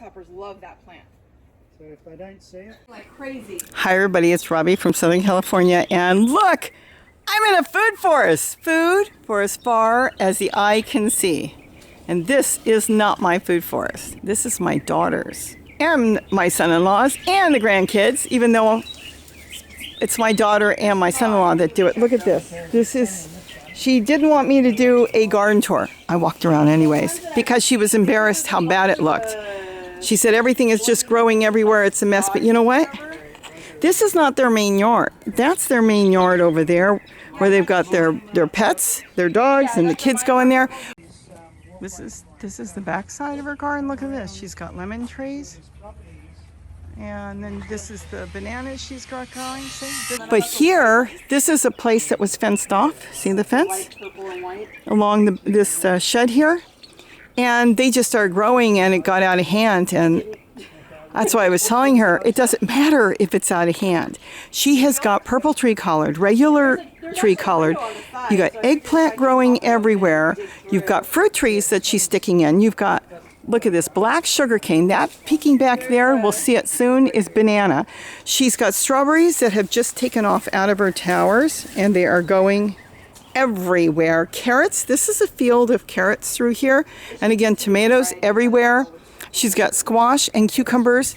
grasshoppers love that plant. So if they don't see it, Like crazy. Hi everybody, it's Robbie from Southern California, and look, I'm in a food forest. Food for as far as the eye can see. And this is not my food forest. This is my daughter's and my son-in-law's and the grandkids, even though it's my daughter and my son-in-law that do it. Look at this. She didn't want me to do a garden tour. I walked around anyways because she was embarrassed how bad it looked. She said everything is just growing everywhere. It's a mess. But you know what? This is not their main yard. That's their main yard over there where they've got their pets, their dogs, and the kids go in there. This is the back side of her garden. Look at this. She's got lemon trees. And then this is the bananas she's got going. See? But here, this is a place that was fenced off. See the fence? Along this shed here. And they just started growing and it got out of hand. And that's why I was telling her, it doesn't matter if it's out of hand. She has got purple tree collard, regular tree collard. You got eggplant growing everywhere. You've got fruit trees that she's sticking in. You've got, look at this, black sugar cane. That peeking back there, we'll see it soon, is banana. She's got strawberries that have just taken off out of her towers and they are going everywhere. Carrots, this is a field of carrots through here. And again, tomatoes everywhere. She's got squash and cucumbers.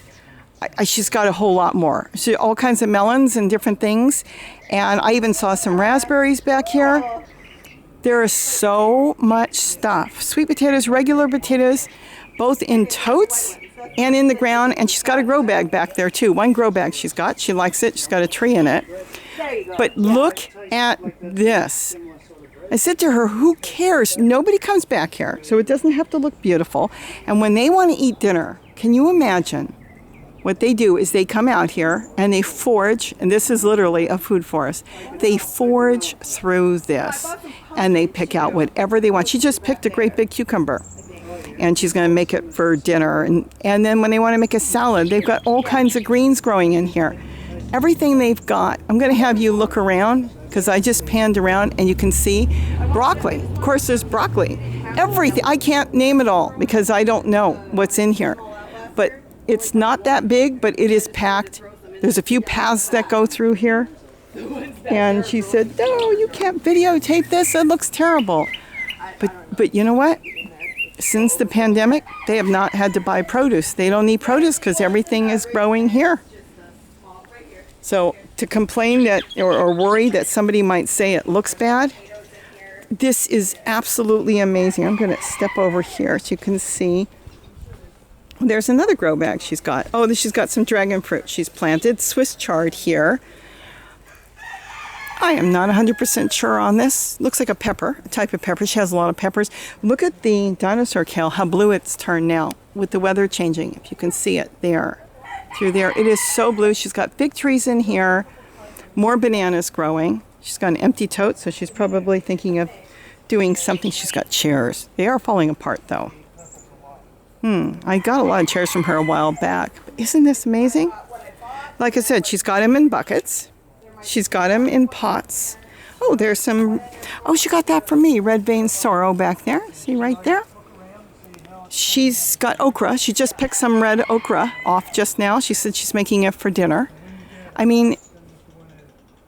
She's got a whole lot more. She all kinds of melons and different things. And I even saw some raspberries back here. There is so much stuff. Sweet potatoes, regular potatoes, both in totes and in the ground. And she's got a grow bag back there too. One grow bag she's got. She likes it. She's got a tree in it. But look at this. I said to her, who cares? Nobody comes back here, so it doesn't have to look beautiful. And when they want to eat dinner, can you imagine what they do is they come out here and they forage, and this is literally a food forest. They forage through this and they pick out whatever they want. She just picked a great big cucumber and she's going to make it for dinner. And then when they want to make a salad, they've got all kinds of greens growing in here. Everything they've got. I'm going to have you look around because I just panned around and you can see broccoli. Of course, there's broccoli. Everything. I can't name it all because I don't know what's in here. But it's not that big, but it is packed. There's a few paths that go through here. And she said, no, you can't videotape this. It looks terrible. But you know what? Since the pandemic, they have not had to buy produce. They don't need produce because everything is growing here. So to complain that or worry that somebody might say it looks bad, this is absolutely amazing. I'm going to step over here so you can see. There's another grow bag she's got. Oh, she's got some dragon fruit. She's planted Swiss chard here. I am not 100% sure on this. Looks like a pepper, a type of pepper. She has a lot of peppers. Look at the dinosaur kale, how blue it's turned now with the weather changing. If you can see it there. Through there. It is so blue. She's got big trees in here, more bananas growing. She's got an empty tote, so she's probably thinking of doing something. She's got chairs. They are falling apart though. I got a lot of chairs from her a while back. But isn't this amazing? Like I said, she's got them in buckets. She's got them in pots. Oh, there's some, she got that for me. Red vein sorrel back there. See right there? She's got okra. She just picked some red okra off just now. She said she's making it for dinner. I mean,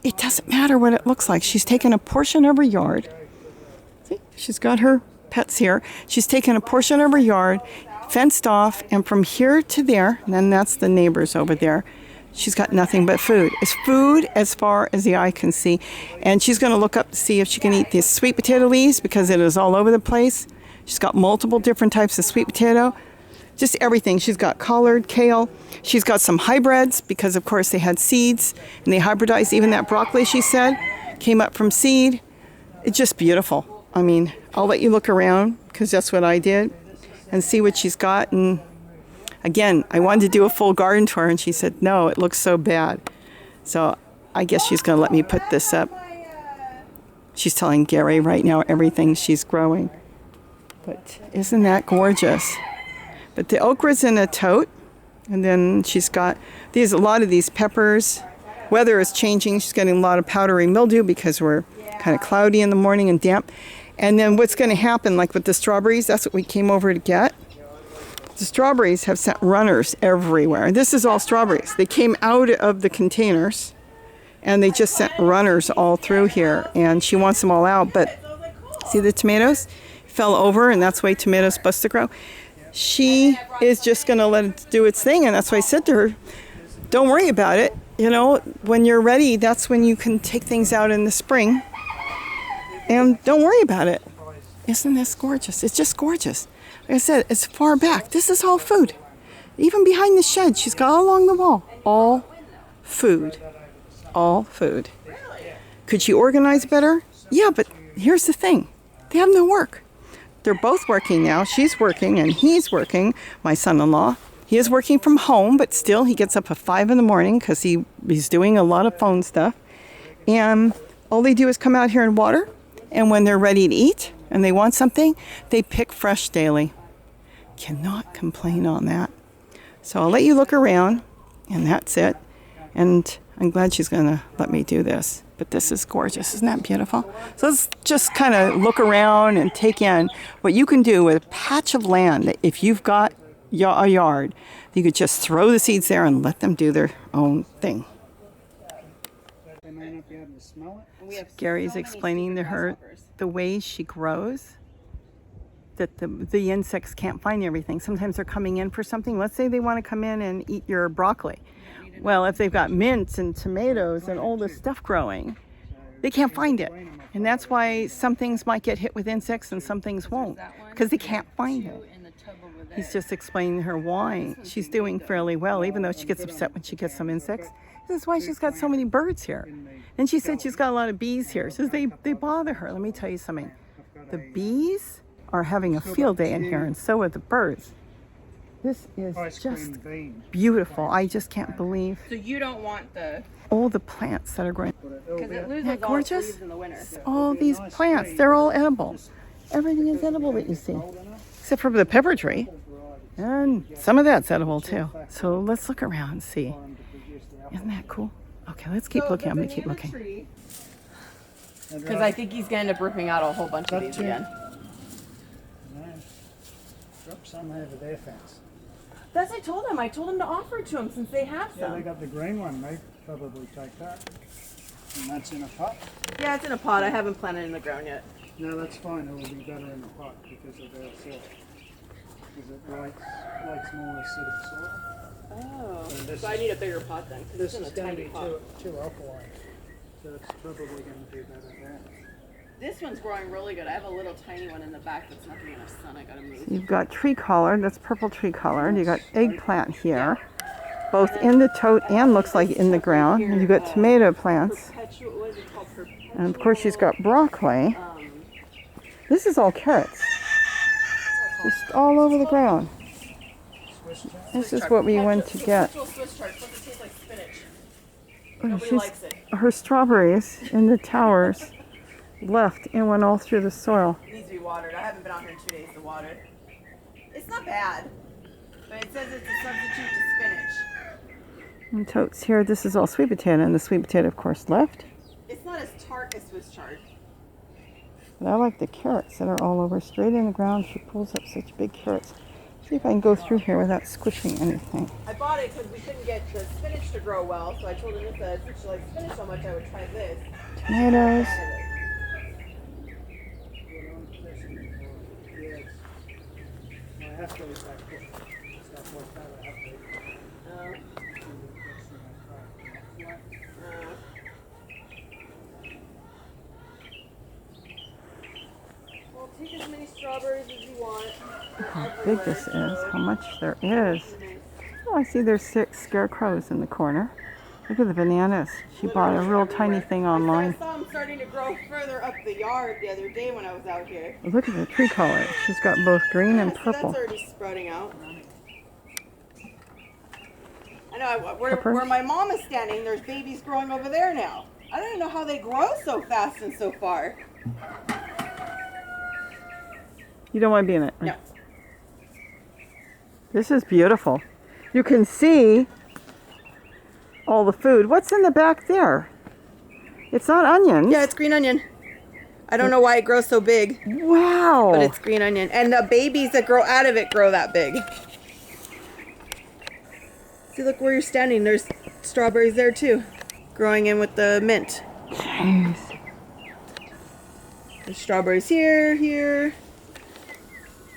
it doesn't matter what it looks like. She's taken a portion of her yard. See, she's got her pets here. She's taken a portion of her yard, fenced off, and from here to there, and then that's the neighbors over there, she's got nothing but food. It's food as far as the eye can see. And she's going to look up to see if she can eat these sweet potato leaves because it is all over the place. She's got multiple different types of sweet potato, just everything. She's got collard, kale. She's got some hybrids because, of course, they had seeds and they hybridized. Even that broccoli, she said, came up from seed. It's just beautiful. I mean, I'll let you look around because that's what I did and see what she's got. And again, I wanted to do a full garden tour and she said, no, it looks so bad. So I guess she's going to let me put this up. She's telling Gary right now everything she's growing. But isn't that gorgeous? But the okra's in a tote. And then she's got a lot of these peppers. Weather is changing. She's getting a lot of powdery mildew because we're kind of cloudy in the morning and damp. And then what's going to happen, like with the strawberries, that's what we came over to get. The strawberries have sent runners everywhere. This is all strawberries. They came out of the containers and they just sent runners all through here, and she wants them all out. But see the tomatoes? Fell over, and that's why tomatoes bust to grow. She is just going to let it do its thing, and that's why I said to her, don't worry about it. You know, when you're ready, that's when you can take things out in the spring. And don't worry about it. Isn't this gorgeous? It's just gorgeous. Like I said, it's far back. This is all food. Even behind the shed, she's got all along the wall. All food. All food. Could she organize better? Yeah, but here's the thing. They have no work. They're both working now. She's working and he's working, my son-in-law. He is working from home, but still he gets up at 5 in the morning because he's doing a lot of phone stuff. And all they do is come out here and water. And when they're ready to eat and they want something, they pick fresh daily. Cannot complain on that. So I'll let you look around, and that's it. And I'm glad she's going to let me do this. But this is gorgeous. Isn't that beautiful? So let's just kind of look around and take in what you can do with a patch of land. That if you've got a yard, you could just throw the seeds there and let them do their own thing. They may not be able to smell it. Gary's explaining to her the way she grows, that the insects can't find everything. Sometimes they're coming in for something. Let's say they want to come in and eat your broccoli. Well, if they've got mints and tomatoes and all this stuff growing, they can't find it. And that's why some things might get hit with insects and some things won't, because they can't find it. He's just explaining to her why she's doing fairly well, even though she gets upset when she gets some insects. This is why she's got so many birds here. And she said she's got a lot of bees here. She says they bother her. Let me tell you something. The bees are having a field day in here, and so are the birds. This is just beautiful. I just can't believe. So you don't want all the plants that are growing. because it loses Isn't that all its gorgeous? leaves in the winter. All these plants, they're all edible. Everything is edible that you see, except for the pepper tree. And some of that's edible too. So let's look around and see. Isn't that cool? Okay, let's keep looking. I'm going to keep looking. Because I think he's going to end up ripping out a whole bunch of these again. Drop some over their fence. That's what I told him. I told him to offer it to him since they have Yeah, some. they got the green one. They probably take that. And that's in a pot. Yeah, it's in a pot. I haven't planted it in the ground yet. No, that's fine. It will be better in a pot because of their soil. Because it likes more acidic soil. Oh. this So I need a bigger pot then. This it's is in a going to tiny be pot. too alkaline. So it's probably going to do better there. This one's growing really good. I have a little tiny one in the back that's not getting enough sun. I gotta move. You've got tree collard, that's purple tree collard. You've got eggplant here, both in the tote and looks like in the ground. And you've got tomato plants. What is it called? And of course she's got broccoli. This is all carrots. Just all over the ground. This is what we went to get. Swiss chard. It's supposed to taste like spinach. Oh, Nobody she's, likes it. her strawberries in the towers left and went all through the soil. It needs to be watered. I haven't been out here in 2 days to water it. It's not bad, but it says it's a substitute to spinach. And totes here, this is all sweet potato, and the sweet potato, of course, left. It's not as tart as Swiss chard. But I like the carrots that are all over, straight in the ground. She pulls up such big carrots. See if I can go through here without squishing anything. I bought it because we couldn't get the spinach to grow well, so I told Anissa since she likes spinach so much, I would try this. Tomatoes. I have to eat that stuff like that. I have to eat. Well, take as many strawberries as you want. How big this is, how much there is. Oh, I see there's 6 scarecrows in the corner. Look at the bananas. She bought a real tiny thing online. I saw them starting to grow further up the yard the other day when I was out here. Look at the tree color. She's got both green and So purple. that's already sprouting out. I know, where my mom is standing, there's babies growing over there now. I don't even know how they grow so fast and so far. You don't want to be in it. No. This is beautiful. You can see all the food. What's in the back there? It's not onions. Yeah, it's green onion. I don't know why it grows so big, Wow. but it's green onion. And the babies that grow out of it grow that big. See, look where you're standing. There's strawberries there too, growing in with the mint. Jeez. There's strawberries here.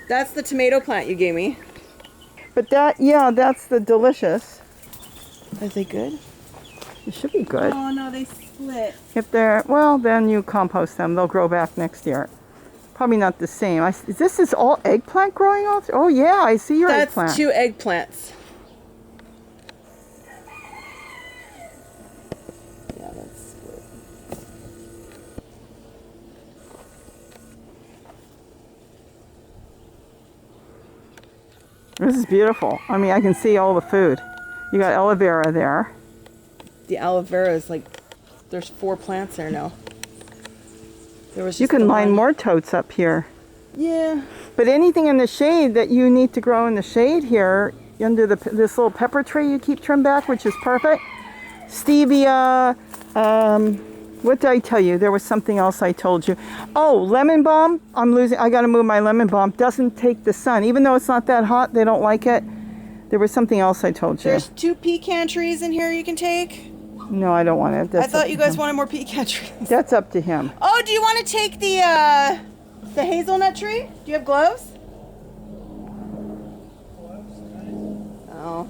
That's the tomato plant you gave me. But that, yeah, that's the delicious. Are they good? It should be good. Oh no, they split. If they're, well, then you compost them. They'll grow back next year. Probably not the same. This is all eggplant growing off? Oh yeah, I see your eggplant. That's 2 eggplants. Yeah, that's split. This is beautiful. I mean, I can see all the food. You got aloe vera there. The aloe vera is like, there's 4 plants there now. There was You just can the line one. more totes up here. Yeah. But anything in the shade that you need to grow in the shade here, under this little pepper tree you keep trimmed back, which is perfect. Stevia, what did I tell you? There was something else I told you. Oh, lemon balm. I got to move my lemon balm. Doesn't take the sun. Even though it's not that hot, they don't like it. There was something else I told you. There's 2 pecan trees in here you can take. No, I don't want it. I thought you guys wanted more pecan trees. That's up to him. Oh, do you want to take the hazelnut tree? Do you have gloves? Oh.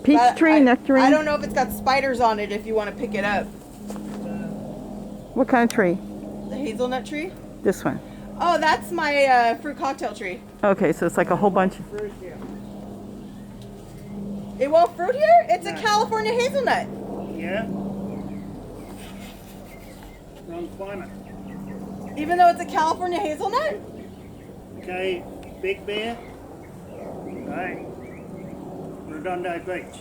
Peach tree, nectarine. I don't know if it's got spiders on it if you want to pick it up. What kind of tree? The hazelnut tree? This one. Oh, that's my fruit cocktail tree. Okay, so it's like a whole bunch of... Fruit here. It won't fruit here? It's a California hazelnut. Yeah. Wrong climate. Even though it's a California hazelnut? Okay, Big Bear. Right. Redondo Beach.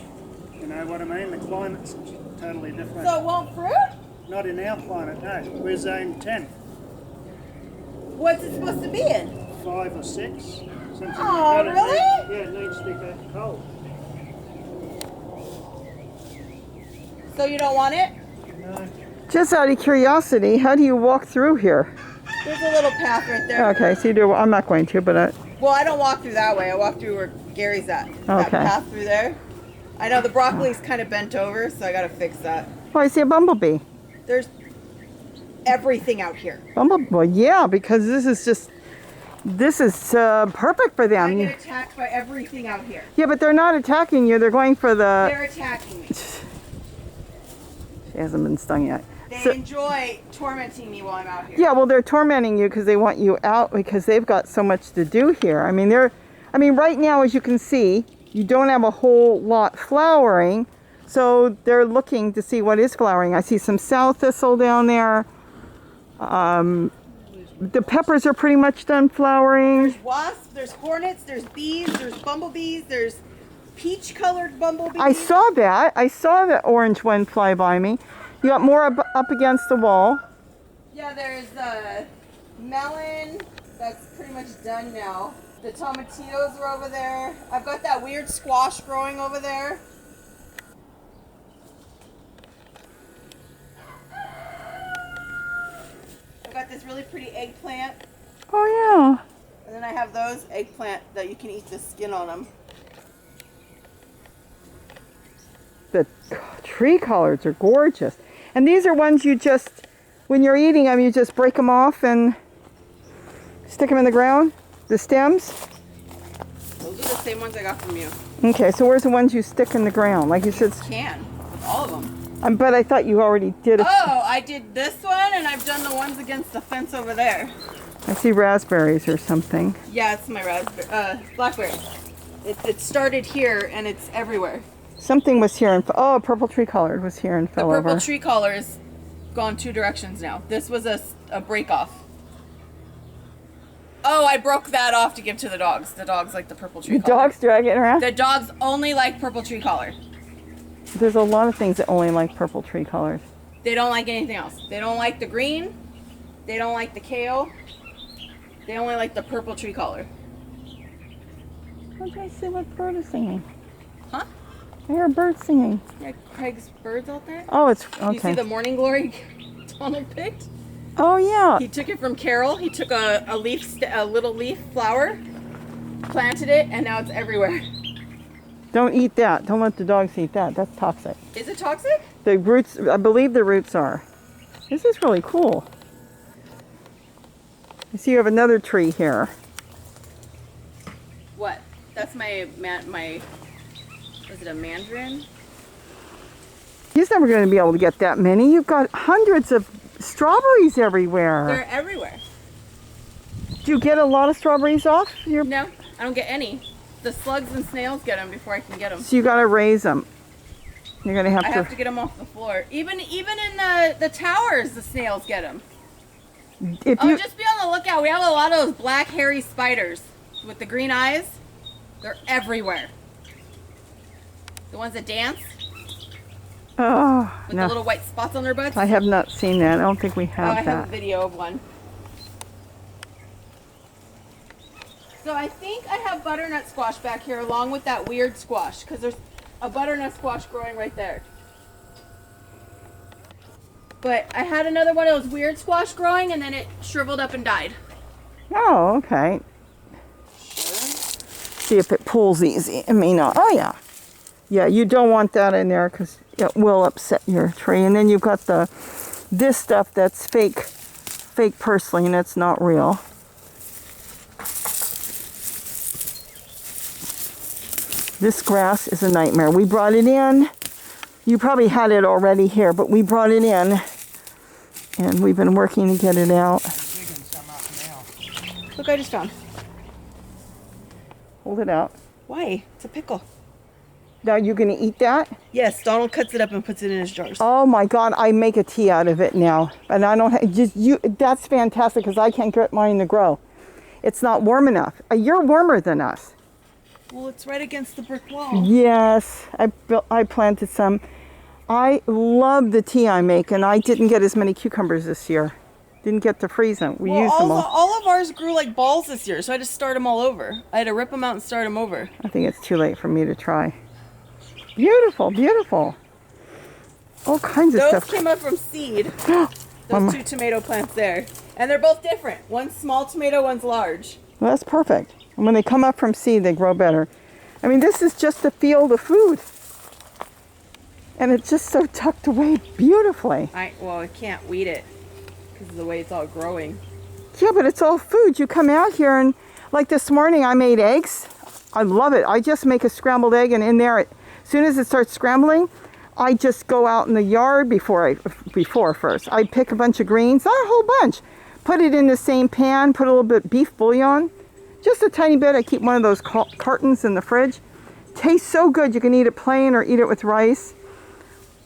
You know what I mean? The climate's totally different. So it won't fruit? Not in our climate, no. We're zone 10. What's it supposed to be in? 5 or 6. Something Oh, like that. really? Yeah, it needs to be that cold. So you don't want it? No. Just out of curiosity, how do you walk through here? There's a little path right there. Okay, so you do. I'm not going to, but Well, I don't walk through that way. I walk through where Gary's at. That Okay. path through there. I know the broccoli's kind of bent over, so I gotta fix that. oh, I see a bumblebee. There's everything out here. Bumblebee. Well, yeah, because this is perfect for I them. get attacked by everything out here. Yeah, but they're not attacking you. They're going for the. They're attacking me. She hasn't been stung yet. They enjoy tormenting me while I'm out here. Yeah, well, they're tormenting you because they want you out because they've got so much to do here. I mean, right now, as you can see, you don't have a whole lot flowering, so they're looking to see what is flowering. I see some sow thistle down there. The peppers are pretty much done flowering. There's wasps, there's hornets, there's bees, there's bumblebees, there's peach-colored bumblebees. I saw that. I saw the orange one fly by me. You got more up against the wall. Yeah, there's the melon that's pretty much done now. The tomatillos are over there. I've got that weird squash growing over there. I've got this really pretty eggplant. Oh, yeah. And then I have those eggplant that you can eat the skin on them. The tree collards are gorgeous. And these are ones you just, when you're eating them, you just break them off and stick them in the ground, the stems. Those are the same ones I got from you. Okay, so where's the ones you stick in the ground? Like you said, Can, with all of them. but I thought you already did it. Oh, I did this one and I've done the ones against the fence over there. I see raspberries or something. Yeah, it's my raspberry, blackberry. It started here and it's everywhere. Something was here and oh, purple tree collard was here and The fell purple over. tree collar has gone 2 directions now. This was a break off. Oh, I broke that off to give to the dogs. The dogs like the purple tree The collar. dogs drag it around. The dogs only like purple tree collar. There's a lot of things that only like purple tree collard. They don't like anything else. They don't like the green. They don't like the kale. They only like the purple tree collar. I'm trying to see what bird is singing. Huh? I hear a bird singing. Yeah, Craig's birds out there. Oh, it's You see okay. the morning glory Donald picked? Oh yeah. He took it from Carol. He took a little leaf flower, planted it, and now it's everywhere. Don't eat that. Don't let the dogs eat that. That's toxic. Is it toxic? The roots, I believe the roots are. This is really cool. You see you have another tree here. What? That's my, was it a mandarin? He's never going to be able to get that many. You've got hundreds of strawberries everywhere. They're everywhere. Do you get a lot of strawberries off? No, I don't get any. The slugs and snails get them before I can get them. So you got to raise them. You're going to have I to... have to get them off the floor. Even in the towers, the snails get them. Just be on the lookout. We have a lot of those black hairy spiders with the green eyes. They're everywhere. The ones that dance Oh, with no. the little white spots on their butts. I have not seen that. I don't think we have I have a that. video of one. So I think I have butternut squash back here along with that weird squash because there's a butternut squash growing right there. But I had another one of those weird squash growing and then it shriveled up and died. Oh, okay. See if it pulls easy. It may not. Oh, yeah. Yeah, you don't want that in there because it will upset your tree. And then you've got this stuff that's fake purslane. It's not real. This grass is a nightmare. We brought it in. You probably had it already here, but we brought it in. And we've been working to get it out. Look, I just found. Hold it out. Why? It's a pickle. Now you're going to eat that? Yes, Donald cuts it up and puts it in his jars. Oh my God, I make a tea out of it now. And I don't that's fantastic because I can't get mine to grow. It's not warm enough. You're warmer than us. Well, it's right against the brick wall. Yes, I planted some. I love the tea I make, and I didn't get as many cucumbers this year. Didn't get to freeze them. We used them all. All of ours grew like balls this year, so I just started them all over. I had to rip them out and start them over. I think it's too late for me to try. Beautiful, beautiful. All kinds of stuff. Those came up from seed. Those two tomato plants there. And they're both different. One's small tomato, one's large. Well, that's perfect. And when they come up from seed, they grow better. I mean, this is just a field of food. And it's just so tucked away beautifully. I can't weed it because of the way it's all growing. Yeah, but it's all food. You come out here and, like this morning, I made eggs. I love it. I just make a scrambled egg, and in there, as soon as it starts scrambling, I just go out in the yard before first. I pick a bunch of greens, not a whole bunch. Put it in the same pan, put a little bit beef bouillon. Just a tiny bit. I keep one of those cartons in the fridge. Tastes so good. You can eat it plain or eat it with rice.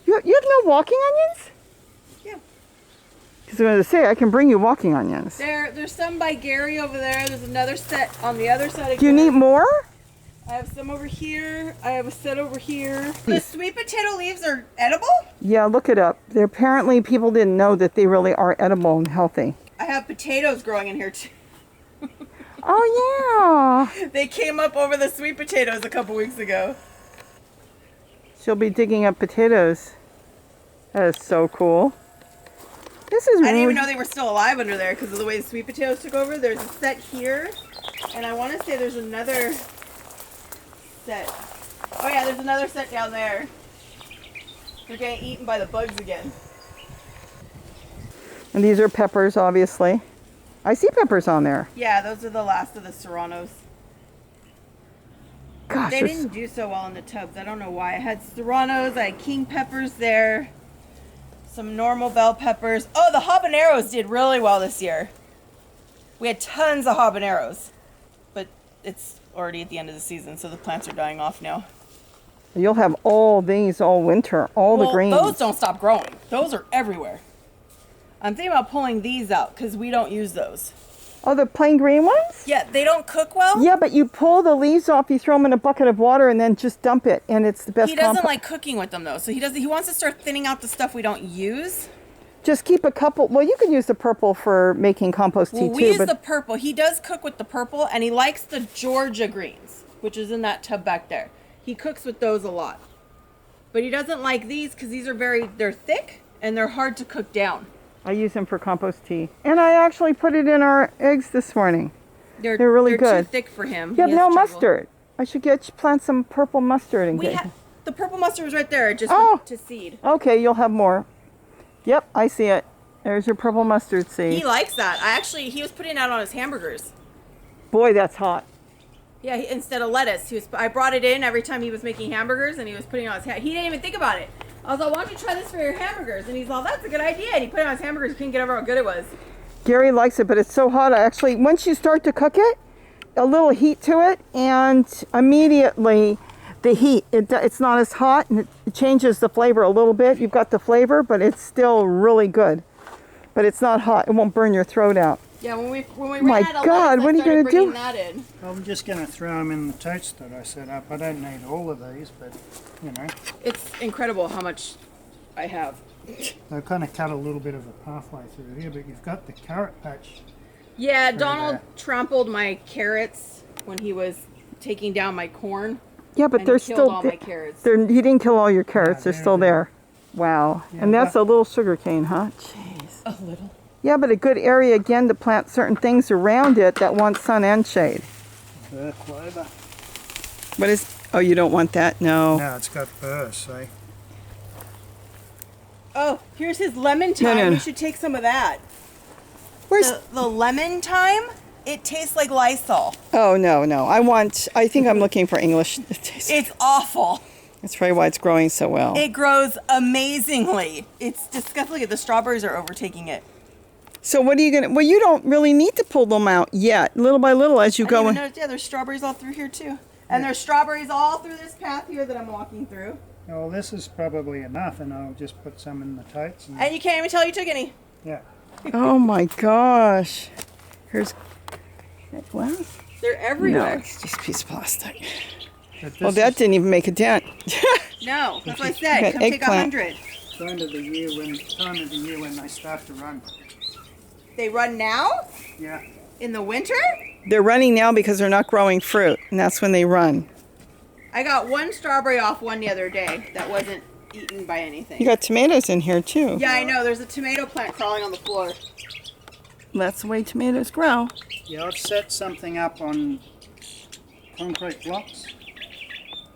You have no walking onions? Yeah. Because I was going to say, I can bring you walking onions. There's some by Gary over there. There's another set on the other side of Do you need more? I have some over here. I have a set over here. The sweet potato leaves are edible? Yeah, look it up. Apparently people didn't know that they really are edible and healthy. I have potatoes growing in here too. Oh, yeah. They came up over the sweet potatoes a couple weeks ago. She'll be digging up potatoes. That is so cool. This is I didn't even know they were still alive under there because of the way the sweet potatoes took over. There's a set here, and I want to say there's another set. Oh yeah, there's another set down there. They're getting eaten by the bugs again. And these are peppers, obviously. I see peppers on there. Yeah, those are the last of the serranos. Gosh, They didn't do so well in the tubs. I don't know why. I had serranos, I had king peppers there, some normal bell peppers. Oh, the habaneros did really well this year. We had tons of habaneros, but it's already at the end of the season, so the plants are dying off now. You'll have all these all winter, all the greens. Those don't stop growing. Those are everywhere. I'm thinking about pulling these out because we don't use those. Oh, the plain green ones? Yeah, they don't cook well. Yeah, but you pull the leaves off, you throw them in a bucket of water, and then just dump it, and it's the best. He doesn't like cooking with them though, so he wants to start thinning out the stuff we don't use. Just keep a couple. Well, you could use the purple for making compost tea We too. use the purple. He does cook with the purple, and he likes the Georgia greens, which is in that tub back there. He cooks with those a lot, but he doesn't like these because these are they're thick and they're hard to cook down. I use them for compost tea, and I actually put it in our eggs this morning. They're really good. Too thick for him. You have He has no trouble. mustard. I should plant some purple mustard and get. The purple mustard was right there. It just Oh. went to seed. Okay, you'll have more. Yep, I see it. There's your purple mustard seed. He likes that. He was putting it out on his hamburgers. Boy, that's hot. Yeah, instead of lettuce, I brought it in every time he was making hamburgers, and he was putting it on his. He didn't even think about it. I was like, "Why don't you try this for your hamburgers?" And he's like, "That's a good idea." And he put it on his hamburgers. He couldn't get over how good it was. Gary likes it, but it's so hot. Once you start to cook it, a little heat to it, and immediately the heat, it's not as hot, and it changes the flavor a little bit. You've got the flavor, but it's still really good. But it's not hot. It won't burn your throat out. Yeah, when we My ran out of God, lettuce, what are you going to do? That in. I'm just going to throw them in the totes that I set up. I don't need all of these, but you know. It's incredible how much I have. I kind of cut a little bit of a pathway through here, but you've got the carrot patch. Yeah, Through Donald there. trampled my carrots when he was taking down my corn. Yeah, but And they're he killed still. all my carrots. He didn't kill all your carrots. No, they're still there. Wow. Yeah, And that's but- a little sugar cane, huh? Jeez. A little. Yeah, but a good area again to plant certain things around it that want sun and shade. Burr clover. What is? Oh, you don't want that? No. No, it's got burr, see. Oh, here's his lemon thyme. no. We should take some of that. Where's? The lemon thyme? It tastes like Lysol. Oh no. I think I'm looking for English. It's awful. That's probably why it's growing so well. It grows amazingly. It's disgusting. The strawberries are overtaking it. So what are you gonna? Well, you don't really need to pull them out yet. Little by little, as you I go. didn't even notice, yeah, there's strawberries all through here too. And there's strawberries all through this path here that I'm walking through. Well, this is probably enough, and I'll just put some in the totes. And you can't even tell you took any. Yeah. Oh my gosh. Here's. Well, They're no, everywhere. it's just a piece of plastic. But this Well, that is didn't even make a dent. No, that's what I said. Okay, Come take eggplant. 100. time of the year when they start to run. They run now? Yeah. In the winter? They're running now because they're not growing fruit, and that's when they run. I got one strawberry off one the other day that wasn't eaten by anything. You got tomatoes in here too. Yeah, I know. There's a tomato plant crawling on the floor. That's the way tomatoes grow. Yeah, I've set something up on concrete blocks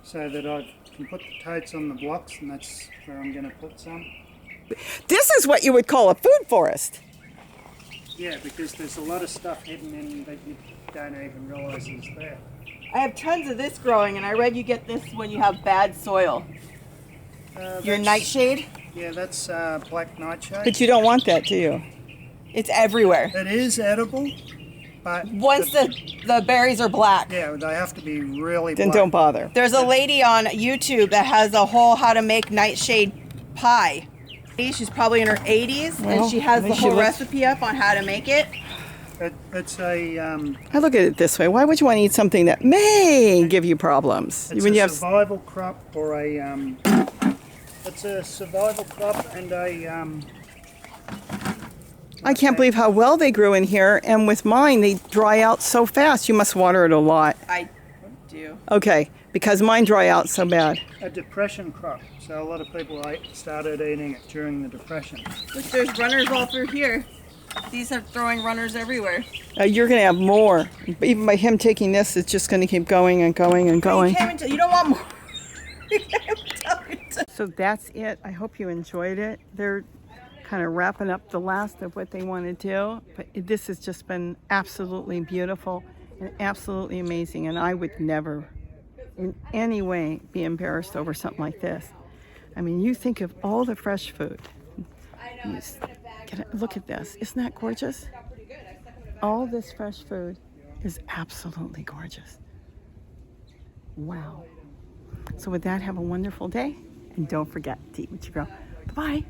so that I can put the totes on the blocks, and that's where I'm going to put some. This is what you would call a food forest. Yeah, because there's a lot of stuff hidden in that you don't even realise is there. I have tons of this growing, and I read you get this when you have bad soil. Your That's- nightshade? Yeah, that's black nightshade. But you don't want that, do you? It's everywhere. It is edible, but Once the berries are black. yeah, they have to be really Then black. don't bother. There's a lady on YouTube that has a whole how to make nightshade pie. She's probably in her 80s, Well, and she has at the least whole she looks- recipe up on how to make it. It's a I look at it this way. Why would you want to eat something that may give you problems? it's When a you have survival crop or a it's a survival crop and a I can't believe how well they grew in here, and with mine, they dry out so fast. You must water it a lot. I do. Okay, because mine dry out so bad. a depression crop. So a lot of people started eating it during the depression. Look, there's runners all through here. These are throwing runners everywhere. You're going to have more. Even by him taking this, it's just going to keep going and going and You going. can't even tell. You don't want more. You can't even tell me to- So that's it. I hope you enjoyed it. They're kind of wrapping up the last of what they want to do. But this has just been absolutely beautiful and absolutely amazing. And I would never in any way be embarrassed over something like this. I mean, you think of all the fresh food. Look at this. Isn't that gorgeous? All this fresh food is absolutely gorgeous. Wow. So with that, have a wonderful day. And don't forget to eat what you grow. Bye-bye.